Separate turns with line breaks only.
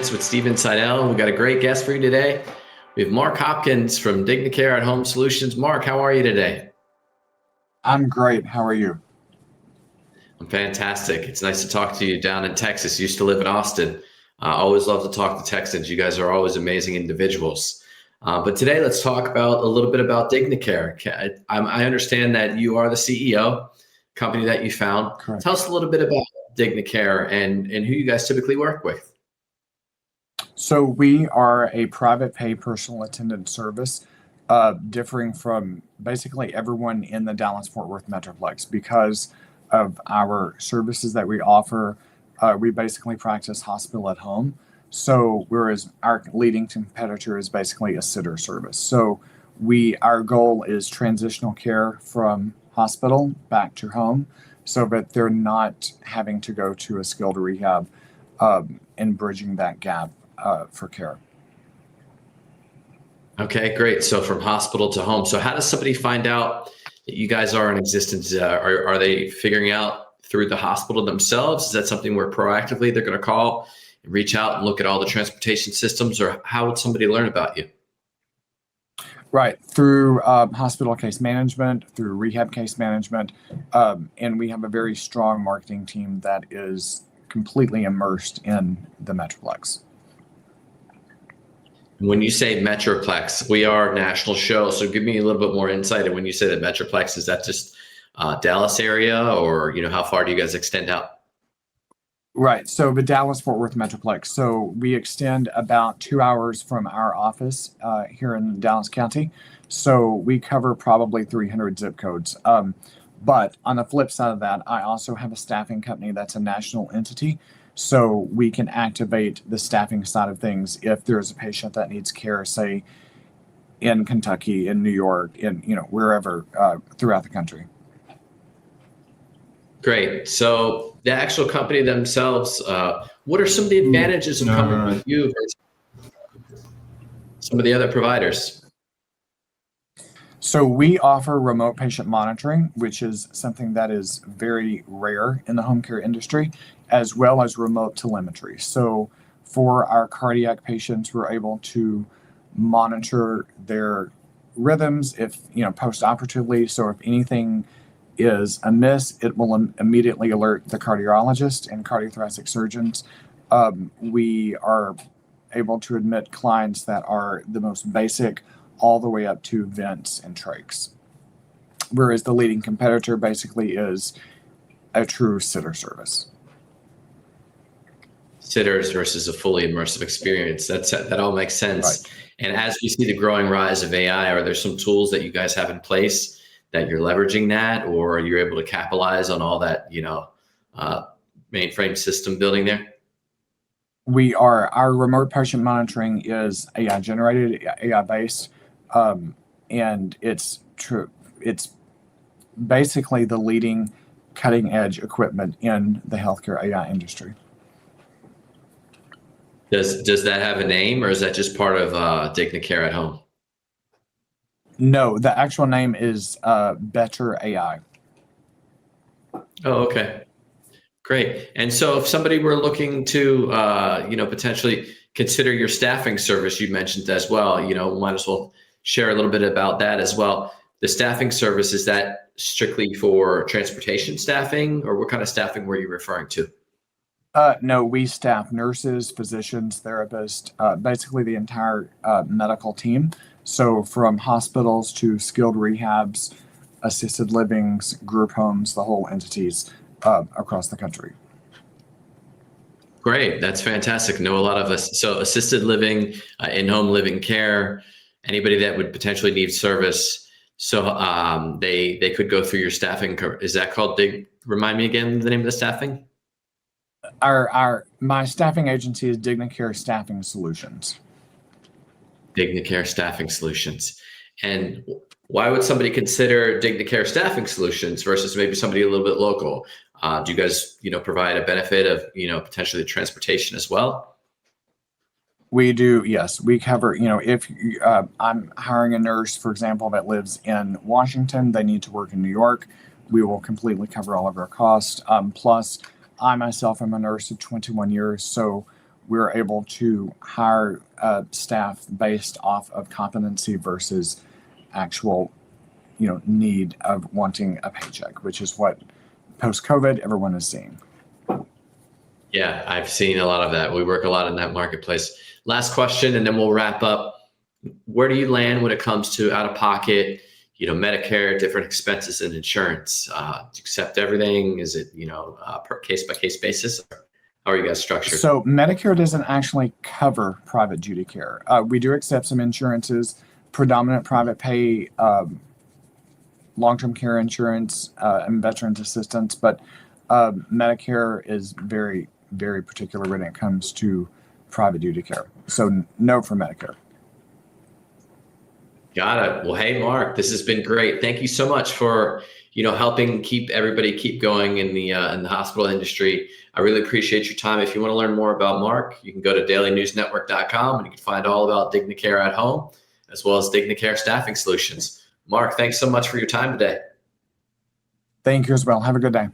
Science with Stephen Seidel. We've got a great guest for you today. We have Mark Hopkins from DignaCare at Home Solutions. Mark, how are you today?
I'm great. How are you?
I'm fantastic. It's nice to talk to you down in Texas. Used to live in Austin. I always love to talk to Texans. You guys are always amazing individuals. But today, let's talk about a little bit about DignaCare. I understand that you are the CEO, company that you found.
Correct.
Tell us a little bit about DignaCare and who you guys typically work with.
So we are a private pay personal attendant service, differing from basically everyone in the Dallas-Fort Worth Metroplex because of our services that we offer. We basically practice hospital at home. So whereas our leading competitor is basically a sitter service. So our goal is transitional care from hospital back to home so that they're not having to go to a skilled rehab and bridging that gap for care.
Okay, great. So from hospital to home. So how does somebody find out that you guys are in existence? Are they figuring out through the hospital themselves? Is that something where proactively they're going to call and reach out and look at all the transportation systems, or how would somebody learn about you?
Right, through hospital case management, through rehab case management, and we have a very strong marketing team that is completely immersed in the Metroplex.
When you say Metroplex, we are a national show, so give me a little bit more insight. And when you say the Metroplex, is that just Dallas area, or how far do you guys extend out?
Right, so the Dallas-Fort Worth Metroplex. So we extend about 2 hours from our office here in Dallas County. So we cover probably 300 zip codes. But on the flip side of that, I also have a staffing company that's a national entity. So we can activate the staffing side of things if there's a patient that needs care, say in Kentucky, in New York, in wherever throughout the country.
Great. So the actual company themselves, what are some of the advantages of coming with you versus some of the other providers?
So we offer remote patient monitoring, which is something that is very rare in the home care industry, as well as remote telemetry. So for our cardiac patients, we're able to monitor their rhythms if, post-operatively. So if anything is amiss, it will immediately alert the cardiologist and cardiothoracic surgeons. We are able to admit clients that are the most basic all the way up to vents and trachs. Whereas the leading competitor basically is a true sitter service.
Sitters versus a fully immersive experience. That all makes sense.
Right.
And as we see the growing rise of AI, are there some tools that you guys have in place that you're leveraging that, or you're able to capitalize on all that, mainframe system building there?
Our remote patient monitoring is AI generated, AI based, and it's true. It's basically the leading cutting edge equipment in the healthcare AI industry.
Does that have a name, or is that just part of DignaCare at Home?
No, the actual name is Better AI.
Oh, okay. Great. And so if somebody were looking to, potentially consider your staffing service, you mentioned as well, might as well share a little bit about that as well. The staffing service, is that strictly for transportation staffing, or what kind of staffing were you referring to?
No, we staff nurses, physicians, therapists, basically the entire medical team. So from hospitals to skilled rehabs, assisted livings, group homes, the whole entities across the country.
Great. That's fantastic. Know a lot of us. So assisted living, in-home living care, anybody that would potentially need service. So they could go through your staffing. Is that called remind me again the name of the staffing?
My staffing agency is DignaCare Staffing Solutions.
DignaCare Staffing Solutions. And why would somebody consider DignaCare Staffing Solutions versus maybe somebody a little bit local? Do you guys, provide a benefit of, potentially transportation as well?
We do, yes. We cover, if I'm hiring a nurse, for example, that lives in Washington, they need to work in New York, we will completely cover all of our costs. Plus, I myself am a nurse of 21 years, so we're able to hire staff based off of competency versus actual, need of wanting a paycheck, which is what post-COVID everyone is seeing.
Yeah, I've seen a lot of that. We work a lot in that marketplace. Last question, and then we'll wrap up. Where do you land when it comes to out-of-pocket, Medicare, different expenses and insurance? Do you accept everything? Is it, per case-by-case basis? How are you guys structured?
So Medicare doesn't actually cover private duty care. We do accept some insurances, predominant private pay, long-term care insurance, and veterans assistance, but Medicare is very, very particular when it comes to private duty care. So no for Medicare.
Got it. Well, hey, Mark, this has been great. Thank you so much for, helping everybody keep going in the hospital industry. I really appreciate your time. If you want to learn more about Mark, you can go to dailynewsnetwork.com and you can find all about DignaCare at home, as well as DignaCare Staffing Solutions. Mark, thanks so much for your time today.
Thank you as well. Have a good day.